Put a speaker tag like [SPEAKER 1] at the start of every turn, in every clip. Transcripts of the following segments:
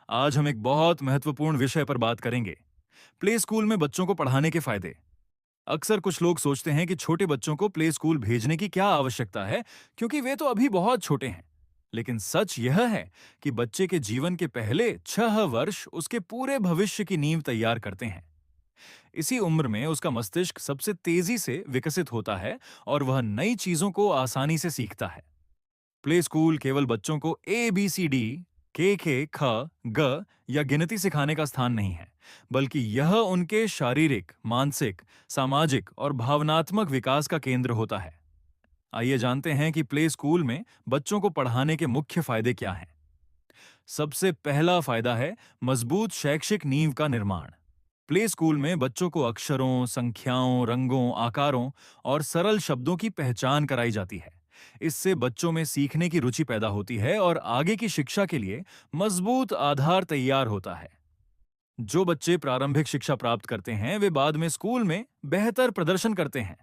[SPEAKER 1] आज हम एक बहुत महत्वपूर्ण विषय पर बात करेंगे। प्ले स्कूल में बच्चों को पढ़ाने के फायदे। अक्सर कुछ लोग सोचते हैं कि छोटे बच्चों को प्ले स्कूल भेजने की क्या आवश्यकता है, क्योंकि वे तो अभी बहुत छोटे हैं। लेकिन सच यह है कि बच्चे के जीवन के पहले 6 वर्ष उसके पूरे भविष्य की नींव तैयार करते हैं। इसी उम्र में उसका मस्तिष्क सबसे तेजी से विकसित होता है और वह नई चीजों को आसानी से सीखता है। प्ले स्कूल केवल बच्चों को ABCD, के ख ग या गिनती सिखाने का स्थान नहीं है, बल्कि यह उनके शारीरिक, मानसिक, सामाजिक और भावनात्मक विकास का केंद्र होता है। आइए जानते हैं कि प्ले स्कूल में बच्चों को पढ़ाने के मुख्य फायदे क्या हैं। सबसे पहला फायदा है मजबूत शैक्षिक नींव का निर्माण। प्ले स्कूल में बच्चों को अक्षरों, संख्याओं, रंगों, आकारों और सरल शब्दों की पहचान कराई जाती है। इससे बच्चों में सीखने की रुचि पैदा होती है और आगे की शिक्षा के लिए मजबूत आधार तैयार होता है। जो बच्चे प्रारंभिक शिक्षा प्राप्त करते हैं, वे बाद में स्कूल में बेहतर प्रदर्शन करते हैं।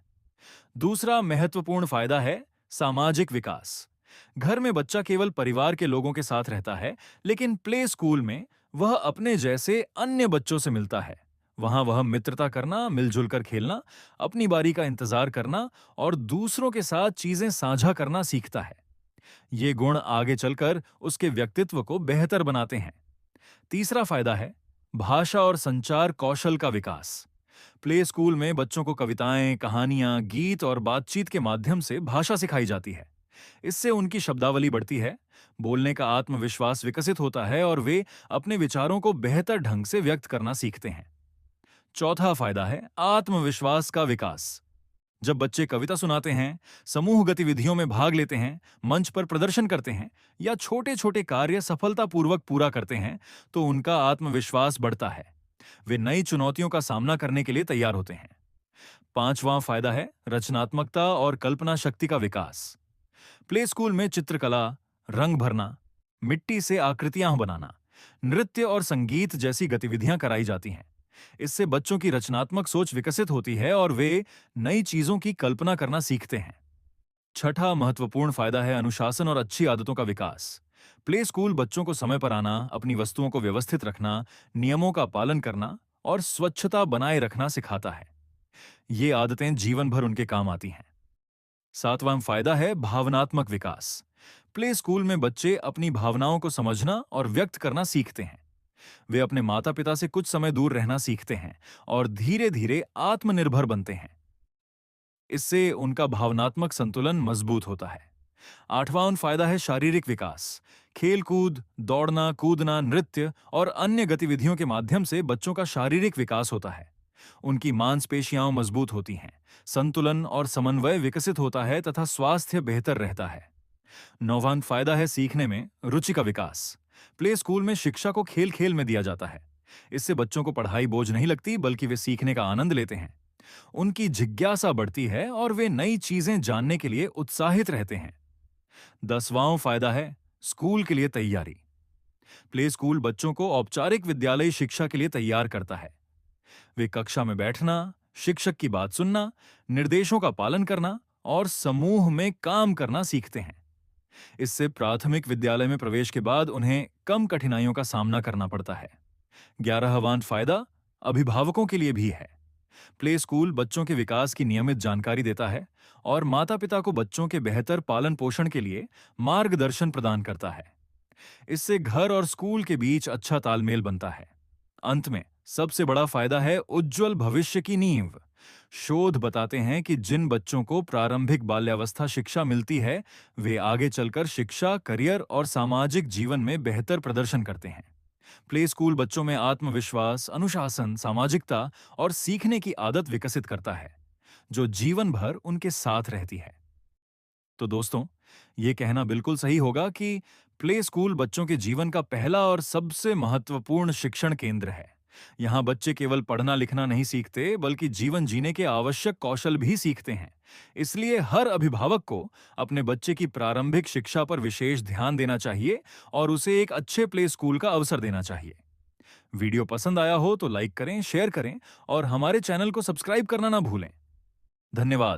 [SPEAKER 1] दूसरा महत्वपूर्ण फायदा है सामाजिक विकास। घर में बच्चा केवल परिवार के लोगों के साथ रहता है, लेकिन प्ले स्कूल में वह अपने जैसे अन्य बच्चों से मिलता है। वहां वह मित्रता करना, मिलजुल कर खेलना, अपनी बारी का इंतजार करना और दूसरों के साथ चीजें साझा करना सीखता है। ये गुण आगे चलकर उसके व्यक्तित्व को बेहतर बनाते हैं। तीसरा फायदा है भाषा और संचार कौशल का विकास। प्ले स्कूल में बच्चों को कविताएं, कहानियां, गीत और बातचीत के माध्यम से भाषा सिखाई जाती है। इससे उनकी शब्दावली बढ़ती है, बोलने का आत्मविश्वास विकसित होता है और वे अपने विचारों को बेहतर ढंग से व्यक्त करना सीखते हैं। चौथा फायदा है आत्मविश्वास का विकास। जब बच्चे कविता सुनाते हैं, समूह गतिविधियों में भाग लेते हैं, मंच पर प्रदर्शन करते हैं या छोटे छोटे कार्य सफलतापूर्वक पूरा करते हैं, तो उनका आत्मविश्वास बढ़ता है। वे नई चुनौतियों का सामना करने के लिए तैयार होते हैं। पांचवां फायदा है रचनात्मकता और कल्पना शक्ति का विकास। प्ले स्कूल में चित्रकला, रंग भरना, मिट्टी से आकृतियां बनाना, नृत्य और संगीत जैसी गतिविधियां कराई जाती हैं। इससे बच्चों की रचनात्मक सोच विकसित होती है और वे नई चीजों की कल्पना करना सीखते हैं। छठा महत्वपूर्ण फायदा है अनुशासन और अच्छी आदतों का विकास। प्ले स्कूल बच्चों को समय पर आना, अपनी वस्तुओं को व्यवस्थित रखना, नियमों का पालन करना और स्वच्छता बनाए रखना सिखाता है। ये आदतें जीवन भर उनके काम आती हैं। सातवां फायदा है भावनात्मक विकास। प्ले स्कूल में बच्चे अपनी भावनाओं को समझना और व्यक्त करना सीखते हैं। वे अपने माता पिता से कुछ समय दूर रहना सीखते हैं और धीरे धीरे आत्मनिर्भर बनते हैं। इससे उनका भावनात्मक संतुलन मजबूत होता है। आठवां फायदा है शारीरिक विकास। खेलकूद, दौड़ना, कूदना, नृत्य और अन्य गतिविधियों के माध्यम से बच्चों का शारीरिक विकास होता है। उनकी मांसपेशियां मजबूत होती हैं, संतुलन और समन्वय विकसित होता है तथा स्वास्थ्य बेहतर रहता है। नौवां फायदा है सीखने में रुचि का विकास। प्ले स्कूल में शिक्षा को खेल खेल में दिया जाता है। इससे बच्चों को पढ़ाई बोझ नहीं लगती, बल्कि वे सीखने का आनंद लेते हैं। उनकी जिज्ञासा बढ़ती है और वे नई चीजें जानने के लिए उत्साहित रहते हैं। 10वां फायदा है स्कूल के लिए तैयारी। प्ले स्कूल बच्चों को औपचारिक विद्यालयी शिक्षा के लिए तैयार करता है। वे कक्षा में बैठना, शिक्षक की बात सुनना, निर्देशों का पालन करना और समूह में काम करना सीखते हैं। इससे प्राथमिक विद्यालय में प्रवेश के बाद उन्हें कम कठिनाइयों का सामना करना पड़ता है। 11वां फायदा अभिभावकों के लिए भी है। प्ले स्कूल बच्चों के विकास की नियमित जानकारी देता है और माता पिता को बच्चों के बेहतर पालन पोषण के लिए मार्गदर्शन प्रदान करता है। इससे घर और स्कूल के बीच अच्छा तालमेल बनता है। अंत में सबसे बड़ा फायदा है उज्जवल भविष्य की नींव। शोध बताते हैं कि जिन बच्चों को प्रारंभिक बाल्यावस्था शिक्षा मिलती है, वे आगे चलकर शिक्षा, करियर और सामाजिक जीवन में बेहतर प्रदर्शन करते हैं। प्ले स्कूल बच्चों में आत्मविश्वास, अनुशासन, सामाजिकता और सीखने की आदत विकसित करता है, जो जीवन भर उनके साथ रहती है। तो दोस्तों, ये कहना बिल्कुल सही होगा कि प्ले स्कूल बच्चों के जीवन का पहला और सबसे महत्वपूर्ण शिक्षण केंद्र है। यहाँ बच्चे केवल पढ़ना लिखना नहीं सीखते, बल्कि जीवन जीने के आवश्यक कौशल भी सीखते हैं। इसलिए हर अभिभावक को अपने बच्चे की प्रारंभिक शिक्षा पर विशेष ध्यान देना चाहिए और उसे एक अच्छे प्ले स्कूल का अवसर देना चाहिए। वीडियो पसंद आया हो तो लाइक करें, शेयर करें और हमारे चैनल को सब्सक्राइब करना ना भूलें। धन्यवाद।